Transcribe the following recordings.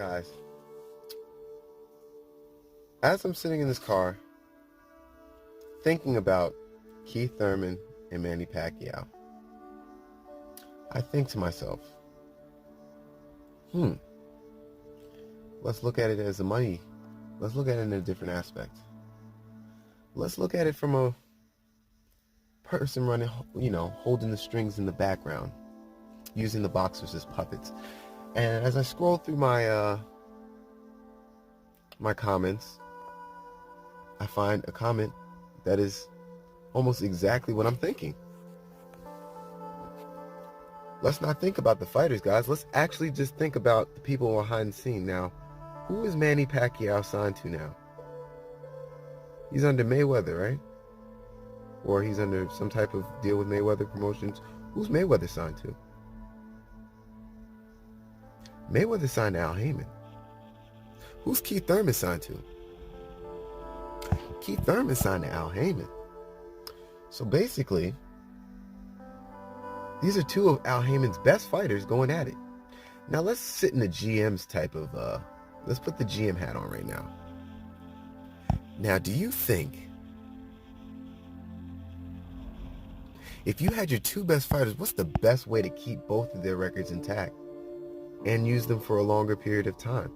Guys, as I'm sitting in this car thinking about Keith Thurman and Manny Pacquiao, I think to myself, let's look at it as a money. Let's look at it in a different aspect. Let's look at it from a person running, holding the strings in the background, using the boxers as puppets. And as I scroll through my comments, I find a comment that is almost exactly what I'm thinking. Let's not think about the fighters, guys. Let's actually just think about the people behind the scene. Now, who is Manny Pacquiao signed to now? He's under Mayweather, right? Or he's under some type of deal with Mayweather Promotions. Who's Mayweather signed to? Mayweather signed to Al Haymon. Who's Keith Thurman signed to? Keith Thurman signed to Al Haymon. So basically, these are two of Al Haymon's best fighters going at it. Now let's sit in the GM's type of, let's put the GM hat on right now. Now, do you think, if you had your two best fighters, what's the best way to keep both of their records intact and use them for a longer period of time?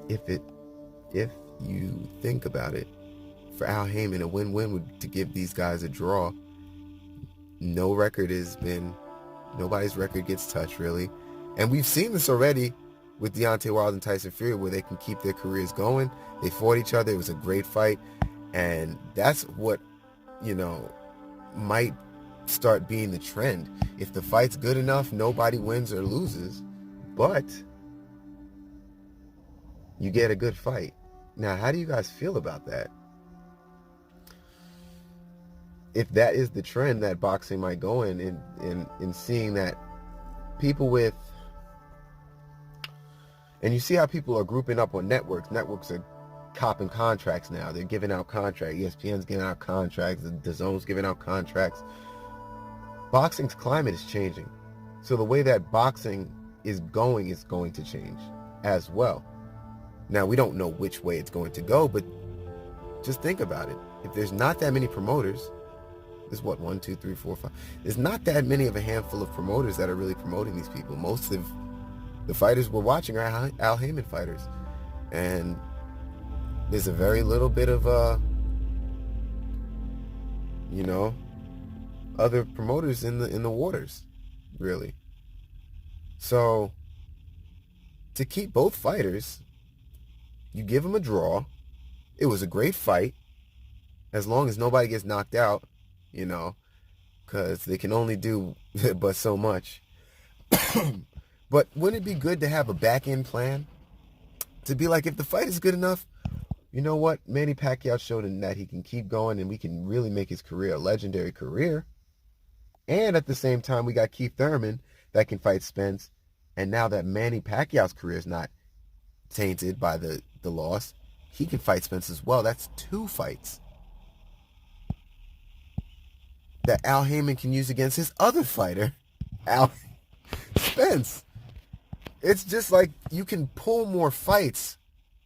If you think about it, for Al Haymon, a win-win would to give these guys a draw. Nobody's record gets touched, really. And we've seen this already with Deontay Wilder and Tyson Fury, where they can keep their careers going. They fought each other. It was a great fight. And that's what, might start being the trend. If the fight's good enough, nobody wins or loses. But you get a good fight. Now, how do you guys feel about that? If that is the trend that boxing might go in seeing that people with, and you see how people are grouping up on networks. Networks are copping contracts now. They're giving out contracts. ESPN's giving out contracts. The DAZN's giving out contracts. Boxing's climate is changing. So the way that boxing is going to change as well. Now, we don't know which way it's going to go, but just think about it. If there's not that many promoters, there's what, 1, 2, 3, 4, 5. There's not that many of a handful of promoters that are really promoting these people. Most of the fighters we're watching are Al Haymon fighters. And there's a very little bit of, other promoters in the waters, really. So, to keep both fighters, you give them a draw. It was a great fight, as long as nobody gets knocked out, because they can only do but so much. But wouldn't it be good to have a back-end plan? To be like, if the fight is good enough, you know what? Manny Pacquiao showed him that he can keep going and we can really make his career a legendary career. And at the same time, we got Keith Thurman that can fight Spence. And now that Manny Pacquiao's career is not tainted by the loss, he can fight Spence as well. That's 2 fights that Al Haymon can use against his other fighter, Spence. It's just like you can pull more fights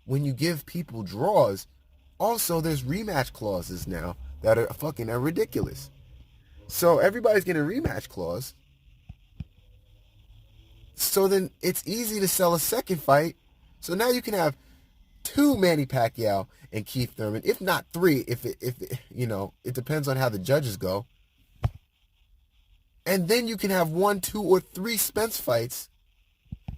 when you give people draws. Also, there's rematch clauses now that are ridiculous. So everybody's getting a rematch clause. So then it's easy to sell a second fight. So now you can have 2 Manny Pacquiao and Keith Thurman, if not 3, if it depends on how the judges go. And then you can have 1, 2, or 3 Spence fights.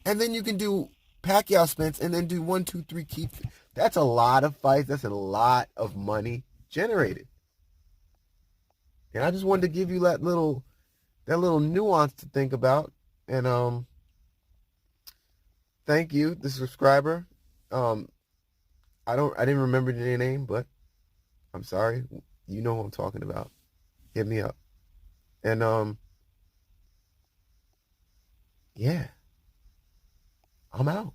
And then you can do Pacquiao Spence and then do 1, 2, 3 Keith. That's a lot of fights. That's a lot of money generated. And I just wanted to give you that little nuance to think about. And thank you, the subscriber. I didn't remember your name, but I'm sorry. You know who I'm talking about. Hit me up. And yeah. I'm out.